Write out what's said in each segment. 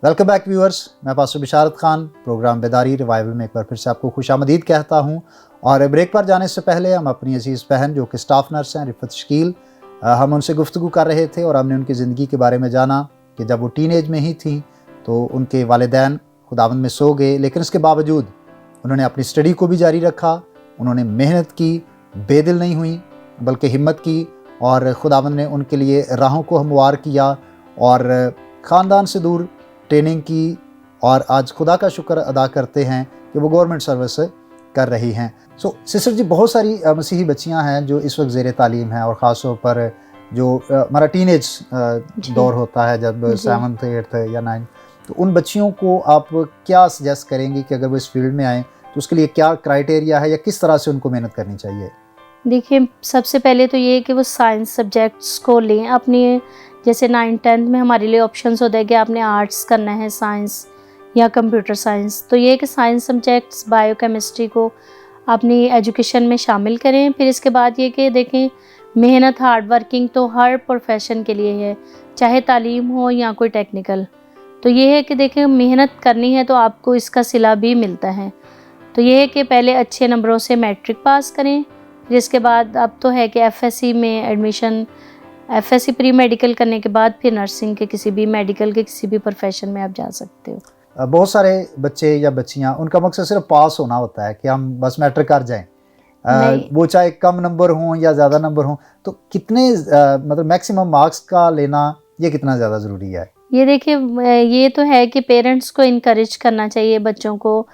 Welcome back viewers, मैं pastor बिशारत Khan programme बेदारी revival में एक बार फिर से आपको खुशामदीद कहता हूं। और ब्रेक पर जाने से पहले हम अपनी अजीज़ बहन जो कि स्टाफ नर्स हैं रिफत शकील, हम उनसे गुफ्तगू कर रहे थे और हमने उनकी ज़िंदगी के बारे में जाना कि जब वो टीन एज में ही थी तो उनके वालिदैन खुदावंद में सो गए, लेकिन इसके बावजूद उन्होंने अपनी स्टडी को भी जारी रखा। उन्होंने मेहनत की, बेदिल नहीं हुई बल्कि हिम्मत की और खुदावंद ने उनके लिए राहों को हमवार किया और ख़ानदान से दूर ट्रेनिंग की और आज खुदा का शुक्र अदा करते हैं कि वो गवर्नमेंट सर्विस कर रही हैं। सो सिस्टर जी, बहुत सारी मसीही बच्चियां हैं जो इस वक्त ज़ेर तालीम हैं और ख़ास तौर पर जो हमारा टीनेज दौर होता है जब 7th 8th या 9th, तो उन बच्चियों को आप क्या सजेस्ट करेंगे कि अगर वो इस फील्ड में आएँ तो उसके लिए क्या क्राइटेरिया है या किस तरह से उनको मेहनत करनी चाहिए? देखिए, सबसे पहले तो ये है कि वो साइंस सब्जेक्ट्स को लें अपनी। जैसे 9th-10th में हमारे लिए ऑप्शंस होता है कि आपने आर्ट्स करना है, साइंस या कंप्यूटर साइंस। तो ये है कि साइंस सब्जेक्ट्स, बायोकेमिस्ट्री को अपनी एजुकेशन में शामिल करें। फिर इसके बाद ये कि देखें, मेहनत, हार्ड वर्किंग तो हर प्रोफेशन के लिए है, चाहे तालीम हो या कोई टेक्निकल। तो ये है कि देखें, मेहनत करनी है तो आपको इसका सिला भी मिलता है। तो ये है कि पहले अच्छे नंबरों से मैट्रिक पास करें। जिसके बाद अब तो है कि एफएससी में एडमिशन, एफएससी प्री मेडिकल करने के बाद फिर नर्सिंग के किसी भी मेडिकल के किसी भी प्रोफेशन में आप जा सकते हो। बहुत सारे बच्चे या बच्चियां, उनका मकसद सिर्फ पास होना होता है कि हम बस मैट्रिक कर जाएं, वो चाहे कम नंबर हों या ज़्यादा नंबर हों। तो कितने मतलब मैक्सिमम मार्क्स का लेना ये कितना ज़्यादा ज़रूरी है? ये देखिए, ये तो है कि पेरेंट्स को इनकरेज करना चाहिए बच्चों को,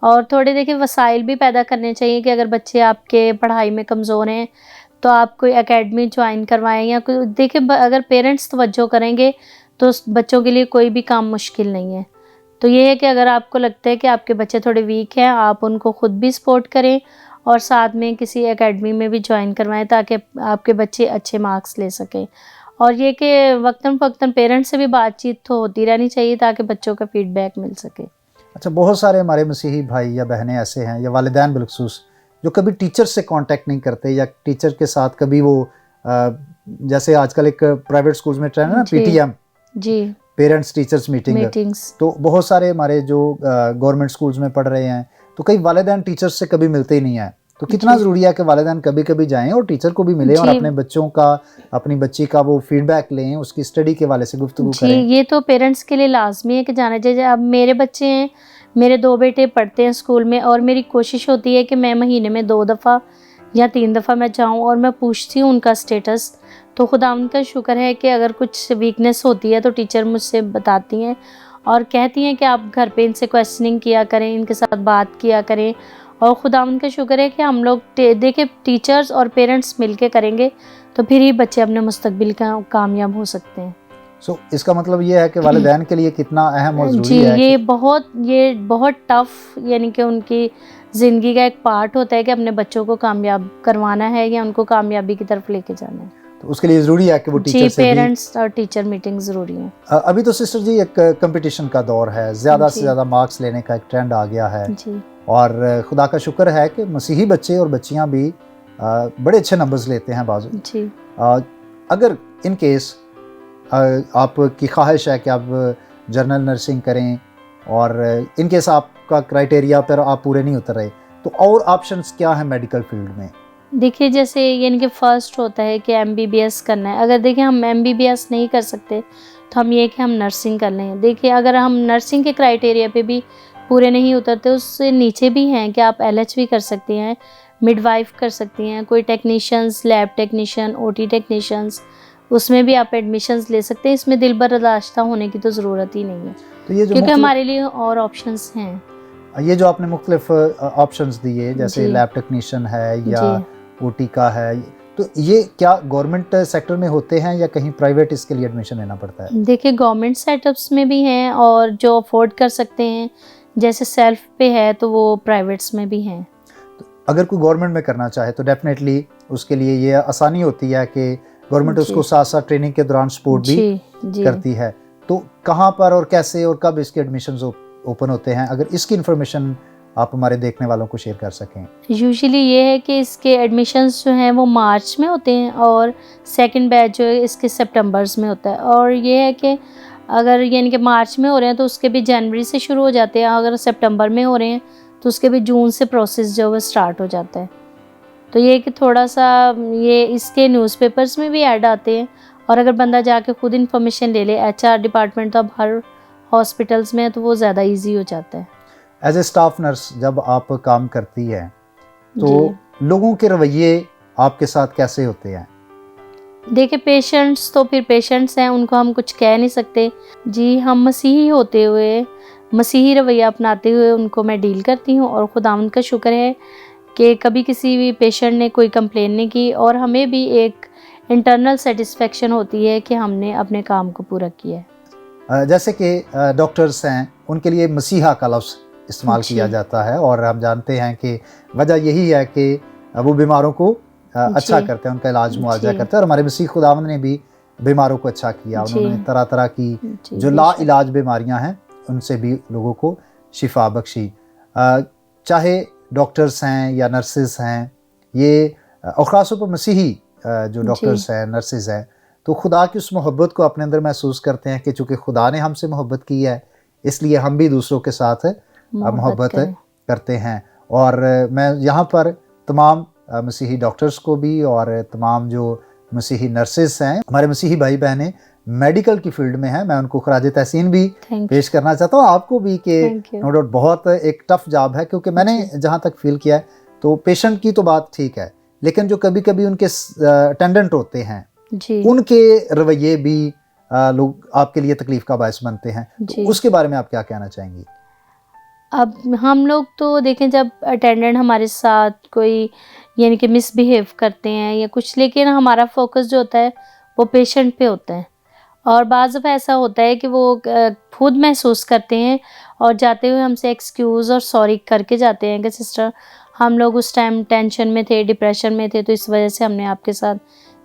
और थोड़े देखिए वसाइल भी पैदा करने चाहिए कि अगर बच्चे आपके पढ़ाई में कमज़ोर हैं तो आप कोई एकेडमी ज्वाइन करवाएं या कोई। देखिए, अगर पेरेंट्स तवज्जो करेंगे तो उस बच्चों के लिए कोई भी काम मुश्किल नहीं है। तो ये है कि अगर आपको लगता है कि आपके बच्चे थोड़े वीक हैं, आप उनको ख़ुद भी सपोर्ट करें और साथ में किसी एकेडमी में भी ज्वाइन करवाएं ताकि आपके बच्चे अच्छे मार्क्स ले सकें। और ये कि वक्तन फ़वक्तन पेरेंट्स से भी बातचीत तो होती रहनी चाहिए ताकि बच्चों का फीडबैक मिल सके। अच्छा, बहुत सारे हमारे मसीही भाई या बहनें ऐसे हैं या वालिदैन बिलखसूस जो कभी टीचर से कांटेक्ट नहीं करते या टीचर के साथ कभी वो जैसे आजकल एक प्राइवेट स्कूल्स में ट्रेंड है ना, पीटीएम जी, पेरेंट्स टीचर्स मीटिंग्स। तो बहुत सारे हमारे जो गवर्नमेंट स्कूल्स में पढ़ रहे हैं तो कई वालिदैन टीचर्स से कभी मिलते ही नहीं है। तो कितना ज़रूरी है कि वालिदैन कभी कभी जाएं और टीचर को भी मिलें और अपने बच्चों का, अपनी बच्ची का वो फीडबैक लें, उसकी स्टडी के वाले से गुफ्तगू करें। ये तो पेरेंट्स के लिए लाजमी है कि जाना चाहिए। अब मेरे बच्चे हैं, मेरे 2 बेटे पढ़ते हैं स्कूल में, और मेरी कोशिश होती है कि मैं महीने में 2 दफ़ा या 3 दफ़ा मैं जाऊं और मैं पूछती हूं उनका स्टेटस। तो खुदा उनका शुक्र है कि अगर कुछ वीकनेस होती है तो टीचर मुझसे बताती हैं और कहती हैं कि आप घर पे इनसे क्वेश्चनिंग किया करें, इनके साथ बात किया करें। और खुदा उनका शुक्र है कि हम लोग देखिए, टीचर्स और पेरेंट्स मिलके करेंगे तो फिर ही बच्चे अपने मुस्तकबिल का कामयाब हो सकते हैं। इसका मतलब ये है कि वालिदैन के लिए कितना अहम और ज़रूरी जी, है। ये बहुत टफ, यानी कि उनकी ज़िंदगी का एक पार्ट होता है कि अपने बच्चों को कामयाब करवाना है या उनको कामयाबी की तरफ लेके जाना है। तो उसके लिए ज़रूरी है कि वो टीचर से पेरेंट्स और टीचर मीटिंग ज़रूरी है। अभी तो सिस्टर जी एक कंपटीशन का दौर है, ज़्यादा से ज़्यादा मार्क्स लेने का एक ट्रेंड आ गया है जी। और खुदा का शुक्र है कि मसीही बच्चे और बच्चियां भी बड़े अच्छे नंबर्स लेते हैं बाजू जी। अगर इन केस आपकी ख्वाहिश है कि आप जनरल नर्सिंग करें और इन केस आपका क्राइटेरिया पर आप पूरे नहीं उतर रहे, तो और ऑप्शंस क्या है मेडिकल फील्ड में? देखिए, जैसे यानी कि फ़र्स्ट होता है कि एमबीबीएस करना है। अगर देखिए हम एमबीबीएस नहीं कर सकते तो हम ये कि हम नर्सिंग कर लें। देखिए, अगर हम नर्सिंग के क्राइटेरिया पे भी पूरे नहीं उतरते, उससे नीचे भी हैं कि आप एलएच भी कर सकती हैं, मिडवाइफ कर सकती हैं, कोई technicians, lab technician, OT technicians, उसमें भी आप एडमिशन्स ले सकते हैं। इसमें दिल बर्दाश्ता होने की तो ज़रूरत ही नहीं है, तो ये क्योंकि हमारे लिए और ऑप्शंस हैं। ये जो आपने मुख्तलिफ ऑप्शंस दिए, जैसे लैब टेक्नीशियन है या ओटी का है, तो ये क्या गवर्नमेंट सेक्टर में होते हैं या कहीं प्राइवेट इसके लिए एडमिशन लेना पड़ता है? देखिए, गवर्नमेंट सेटअप्स में भी हैं और जो अफोर्ड कर सकते हैं, जैसे सेल्फ पे है, तो वो प्राइवेट्स में भी हैं। तो अगर कोई गवर्नमेंट में करना चाहे तो डेफिनेटली उसके लिए ये आसानी होती है कि गवर्नमेंट उसको साथ साथ ट्रेनिंग के दौरान सपोर्ट भी करती है। तो कहाँ पर और कैसे और कब इसके एडमिशन्स ओपन होते हैं, अगर इसकी इन्फॉर्मेशन आप हमारे देखने वालों को शेयर कर सकें? यूजुअली ये है कि इसके एडमिशन्स जो हैं वो मार्च में होते हैं और सेकंड बैच जो है इसके सितंबर्स में होता है। और ये है कि अगर यानी कि मार्च में हो रहे हैं तो उसके भी जनवरी से शुरू हो जाते हैं, अगर सितंबर में हो रहे हैं तो उसके भी जून से प्रोसेस जो है वो स्टार्ट हो जाता है। तो ये कि थोड़ा सा ये इसके न्यूज़पेपर्स में भी ऐड आते हैं, और अगर बंदा जाके खुद इन्फॉर्मेशन ले ले, HR डिपार्टमेंट तो अब हर हॉस्पिटल्स में है, तो वो ज़्यादा इजी हो जाता है। एज ए स्टाफ नर्स जब आप काम करती है तो जी। लोगों के रवैये आपके साथ कैसे होते हैं? देखिए पेशेंट्स तो फिर पेशेंट्स हैं, उनको हम कुछ कह नहीं सकते। जी, हम मसीही होते हुए, मसीही रवैया अपनाते हुए उनको मैं डील करती हूँ, और खुदावंद का शुक्र है कि कभी किसी भी पेशेंट ने कोई कंप्लेन नहीं की, और हमें भी एक इंटरनल सेटिस्फेक्शन होती है कि हमने अपने काम को पूरा किया है। जैसे कि डॉक्टर्स हैं, उनके लिए मसीहा का लफ्ज़ इस्तेमाल जी। किया जाता है, और हम जानते हैं कि वजह यही है कि वो बीमारों को अच्छा जी। करते हैं, उनका इलाज मुआवजा जी। करते हैं। और हमारे मसीह खुदावंद ने भी बीमारों को अच्छा किया, जी। उन्होंने तरह तरह की जी, जो बेशक। लाइलाज बीमारियां हैं उनसे भी लोगों को शिफा बख्शी। चाहे डॉक्टर्स हैं या नर्सेस हैं, ये और ख़ास तौर पर मसीही जो जी। डॉक्टर्स हैं, नर्सेस हैं, तो खुदा की उस मोहब्बत को अपने अंदर महसूस करते हैं कि चूँकि खुदा ने हमसे मोहब्बत की है, इसलिए हम भी दूसरों के साथ मोहब्बत करें। करते हैं। और मैं यहाँ पर तमाम मसीही डॉक्टर्स को भी और तमाम जो मसीही नर्सेस हैं, हमारे मसीही भाई बहनें मेडिकल की फील्ड में हैं, मैं उनको खराज तहसीन भी थैंक पेश करना चाहता हूँ, आपको भी कि थैंक यू। नो डाउट बहुत एक टफ जॉब है, क्योंकि मैंने जहाँ तक फील किया है तो पेशेंट की तो बात ठीक है, लेकिन जो कभी कभी उनके अटेंडेंट होते हैं जी। उनके रवैये भी लोग आपके लिए तकलीफ का बायस बनते हैं, तो जी। उसके बारे में आप क्या कहना चाहेंगी? अब हम लोग तो देखें, जब अटेंडेंट हमारे साथ कोई यानी कि मिसबिहेव करते हैं या कुछ, लेकिन हमारा फोकस जो होता है वो पेशेंट पे होता है। और बाज़ दफ़ा ऐसा होता है कि वो खुद महसूस करते हैं और जाते हुए हमसे एक्सक्यूज़ और सॉरी करके जाते हैं कि सिस्टर हम लोग उस टाइम टेंशन में थे, डिप्रेशन में थे, तो इस वजह से हमने आपके साथ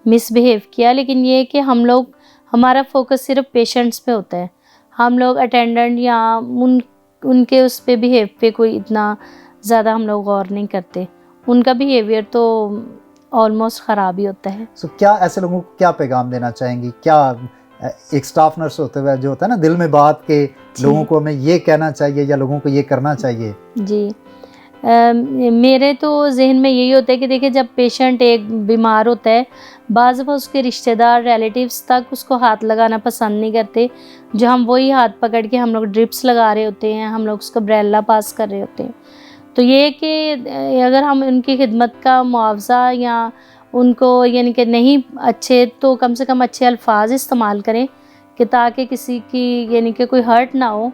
मिसबिहेव किया। लेकिन ये है कि हमारा फोकस सिर्फ पेशेंट्स पे होता है। हम लोग अटेंडेंट या उनके उस पे बिहेव पे कोई इतना ज़्यादा हम लोग गौर नहीं करते। उनका बिहेवियर तो ऑलमोस्ट ख़राब ही होता है। सो क्या ऐसे लोगों को क्या पैगाम देना चाहेंगी? क्या एक स्टाफ नर्स होते हुए जो होता है ना दिल में बात के लोगों को हमें ये कहना चाहिए या लोगों को ये करना चाहिए? जी। मेरे तो ज़हन में यही होता है कि देखिए, जब पेशेंट एक बीमार होता है, बाज़ दफ़ा उसके रिश्तेदार रिलेटिव्स तक उसको हाथ लगाना पसंद नहीं करते। जो हम वही हाथ पकड़ के हम लोग ड्रिप्स लगा रहे होते हैं, हम लोग उसको ब्रेला पास कर रहे होते हैं। तो ये है कि अगर हम उनकी खिदमत का मुआवजा या उनको यानी कि नहीं अच्छे, तो कम से कम अच्छे अल्फाज इस्तेमाल करें कि ताकि किसी की यानी कि कोई हर्ट ना हो,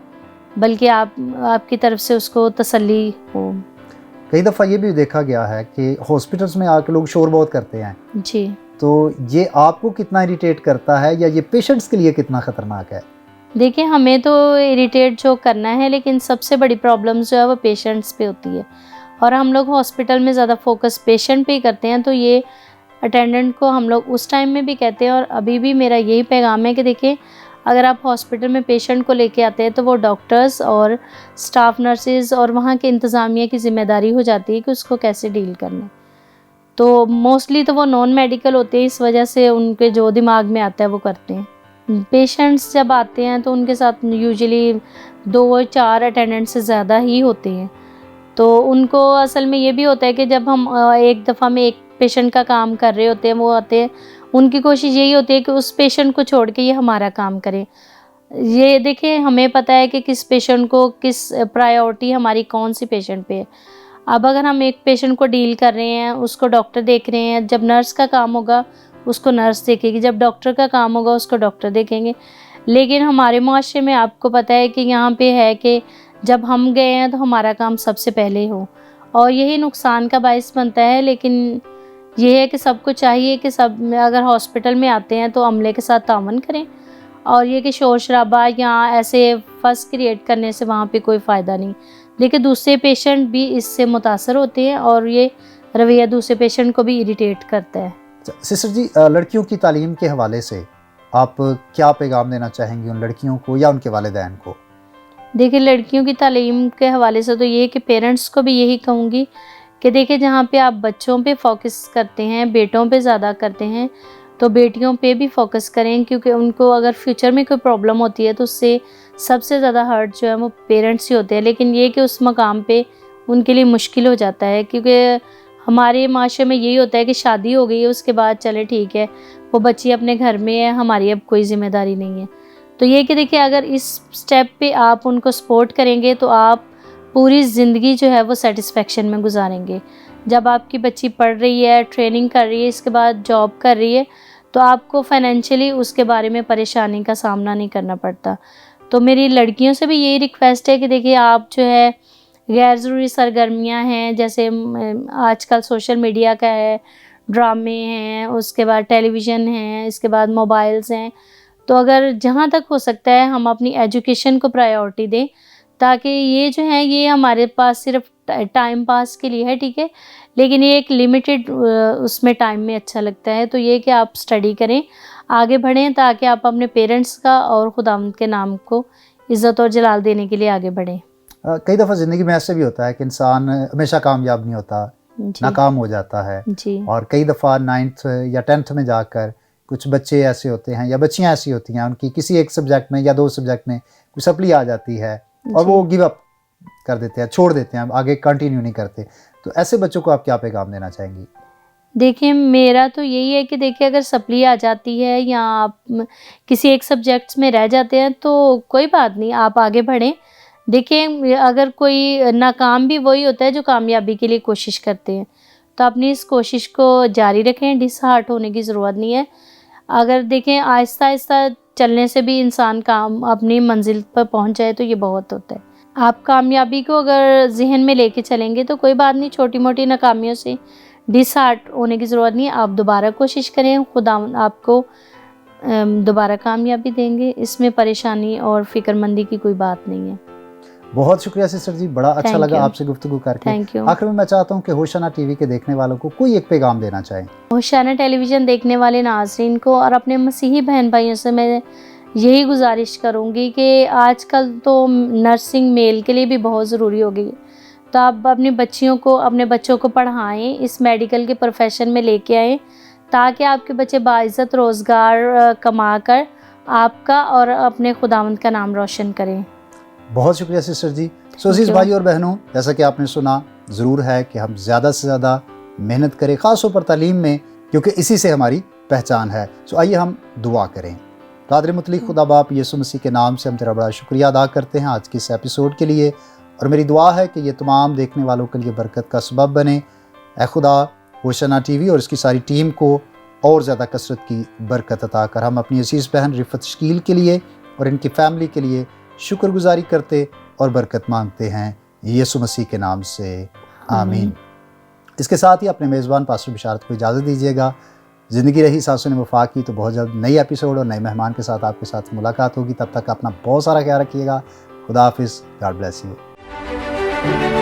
बल्कि आपकी तरफ से उसको तसल्ली हो। कई दफ़ा ये भी देखा गया है कि हॉस्पिटल्स में आके लोग शोर बहुत करते हैं, जी। तो ये आपको कितना इरिटेट करता है या ये पेशेंट्स के लिए कितना ख़तरनाक है? देखिए, हमें तो इरिटेट जो करना है, लेकिन सबसे बड़ी प्रॉब्लम जो है वो पेशेंट्स पे होती है, और हम लोग हॉस्पिटल में ज़्यादा फोकस पेशेंट पे ही करते हैं। तो ये अटेंडेंट को हम लोग उस टाइम में भी कहते हैं, और अभी भी मेरा यही पैगाम है कि देखिए, अगर आप हॉस्पिटल में पेशेंट को लेके आते हैं तो वो डॉक्टर्स और स्टाफ नर्सेज और वहाँ के इंतज़ामिया की ज़िम्मेदारी हो जाती है कि उसको कैसे डील करना है। तो मोस्टली तो वो नॉन मेडिकल होते हैं, इस वजह से उनके जो दिमाग में आता है वो करते हैं। पेशेंट्स जब आते हैं तो उनके साथ यूजुअली 2-4 अटेंडेंट से ज़्यादा ही होते हैं। तो उनको असल में ये भी होता है कि जब हम एक दफ़ा में एक पेशेंट का काम कर रहे होते हैं, वो आते हैं, उनकी कोशिश यही होती है कि उस पेशेंट को छोड़ के ये हमारा काम करें। ये देखिए, हमें पता है कि किस पेशेंट को किस प्रायोरिटी हमारी कौन सी पेशेंट पे है। अब अगर हम एक पेशेंट को डील कर रहे हैं, उसको डॉक्टर देख रहे हैं, जब नर्स का काम होगा उसको नर्स देखेगी, जब डॉक्टर का काम होगा उसको डॉक्टर देखेंगे। लेकिन हमारे मुआशरे में आपको पता है कि यहाँ पे है कि जब हम गए हैं तो हमारा काम सबसे पहले हो, और यही नुकसान का बायस बनता है। लेकिन ये है कि सबको चाहिए कि सब अगर हॉस्पिटल में आते हैं तो अमले के साथ तावन करें, और ये कि शोर शराबा या ऐसे फस क्रिएट करने से वहाँ पे कोई फ़ायदा नहीं। देखिए, दूसरे पेशेंट भी इससे मुतासर होते हैं, और ये रवैया दूसरे पेशेंट को भी इरिटेट करता है। सिस्टर जी, लड़कियों की तालीम के हवाले से आप क्या पैगाम देना चाहेंगी उन लड़कियों को या उनके वालिदैन को? देखिए, लड़कियों की तालीम के हवाले से तो ये कि पेरेंट्स को भी यही कहूँगी कि देखिए, जहाँ पे आप बच्चों पे फोकस करते हैं, बेटों पे ज़्यादा करते हैं, तो बेटियों पे भी फोकस करें, क्योंकि उनको अगर फ्यूचर में कोई प्रॉब्लम होती है तो उससे सबसे ज़्यादा हर्ट जो है वो पेरेंट्स ही होते हैं। लेकिन ये कि उस मकाम पे उनके लिए मुश्किल हो जाता है, क्योंकि हमारे माशरे में यही होता है कि शादी हो गई है, उसके बाद चले ठीक है वो बच्ची अपने घर में है, हमारी अब कोई ज़िम्मेदारी नहीं है। तो ये कि देखिए अगर इस स्टेप पे आप उनको सपोर्ट करेंगे तो आप पूरी ज़िंदगी जो है वो सेटिस्फेक्शन में गुजारेंगे। जब आपकी बच्ची पढ़ रही है, ट्रेनिंग कर रही है, इसके बाद जॉब कर रही है, तो आपको फाइनेंशियली उसके बारे में परेशानी का सामना नहीं करना पड़ता। तो मेरी लड़कियों से भी यही रिक्वेस्ट है कि देखिए आप जो है गैर ज़रूरी सरगर्मियां हैं, जैसे आजकल सोशल मीडिया का है, ड्रामे हैं, उसके बाद टेलीविज़न है, इसके बाद मोबाइल्स हैं, तो अगर जहाँ तक हो सकता है हम अपनी एजुकेशन को प्रायोरिटी दें, ताकि ये जो है ये हमारे पास सिर्फ टाइम पास के लिए है, ठीक है, लेकिन ये एक लिमिटेड उसमें टाइम में अच्छा लगता है। तो ये कि आप स्टडी करें, आगे बढ़ें, ताकि आप अपने पेरेंट्स का और खुदावंद के नाम को इज़्ज़त और जलाल देने के लिए आगे बढ़ें। कई दफ़ा ज़िंदगी में ऐसे भी होता है कि इंसान हमेशा कामयाब नहीं होता, नाकाम हो जाता है जी। और कई दफ़ा 9th या 10th में जाकर कुछ बच्चे ऐसे होते हैं या बच्चियां ऐसी होती हैं, उनकी किसी एक सब्जेक्ट में या 2 सब्जेक्ट में कुछ सप्ली आ जाती है और वो गिव अप कर देते हैं, छोड़ देते हैं, आगे कंटिन्यू नहीं करते। तो ऐसे बच्चों को आप क्या पैगाम देना चाहेंगी? देखिए मेरा तो यही है कि देखिए अगर सप्ली आ जाती है या आप किसी एक सब्जेक्ट्स में रह जाते हैं तो कोई बात नहीं, आप आगे बढ़ें। देखिए अगर कोई नाकाम भी वही होता है जो कामयाबी के लिए कोशिश करते हैं, तो अपनी इस कोशिश को जारी रखें, डिसहार्ट होने की ज़रूरत नहीं है। अगर देखें आहिस्ता आहिस्ता चलने से भी इंसान काम अपनी मंजिल पर पहुंच जाए तो ये बहुत होता है। आप कामयाबी को अगर जहन में लेके चलेंगे तो कोई बात नहीं, छोटी मोटी नाकामियों से डिसहार्ट होने की ज़रूरत नहीं है। आप दोबारा कोशिश करें, खुदा आपको दोबारा कामयाबी देंगे, इसमें परेशानी और फिक्रमंदी की कोई बात नहीं है। बहुत शुक्रिया सिस्टर जी, बड़ा अच्छा लगा आपसे गुफ्तगू करके। Thank you. आखिर में मैं चाहता हूँ कि होशाना टीवी के देखने वालों को कोई एक पैगाम देना चाहें। होशाना टेलीविज़न देखने वाले नाज़रीन को और अपने मसीही बहन भाइयों से मैं यही गुजारिश करूँगी कि आजकल तो नर्सिंग मेल के लिए भी बहुत ज़रूरी हो गई है, तो आप अपनी बच्चियों को, अपने बच्चों को पढ़ाएं, इस मेडिकल के प्रोफेशन में लेके आएँ, ताकि आपके बच्चे बाइज़्ज़त रोज़गार कमा कर आपका और अपने खुदावंद का नाम रोशन करें। बहुत शुक्रिया सिस्टर जी। सो अज़ीज़ भाई और बहनों, जैसा कि आपने सुना, ज़रूर है कि हम ज़्यादा से ज़्यादा मेहनत करें, ख़ास तौर पर तालीम में, क्योंकि इसी से हमारी पहचान है। सो आइए हम दुआ करें। कादिर मुतलक खुदा बाप यीशु मसीह के नाम से हम तेरा बड़ा शुक्रिया अदा करते हैं आज के इस एपिसोड के लिए, और मेरी दुआ है कि ये तमाम देखने वालों के लिए बरकत का सबब बने। ए खुदा, होशाना टीवी और इसकी सारी टीम को और ज़्यादा कसरत की बरकत अता कर। हम अपनी अजीज़ बहन रिफत शकील के लिए और इनकी फ़ैमिली के लिए शुक्रगुजारी करते और बरकत मांगते हैं यीशु मसीह के नाम से, आमीन। इसके साथ ही अपने मेज़बान पास्टर बिशारत को इजाज़त दीजिएगा। ज़िंदगी रही सांसों ने वफा की, तो बहुत जल्द नई एपिसोड और नए मेहमान के साथ आपके साथ मुलाकात होगी। तब तक अपना बहुत सारा ख्याल रखिएगा। खुदा हाफिज़, गॉड ब्लेस यू।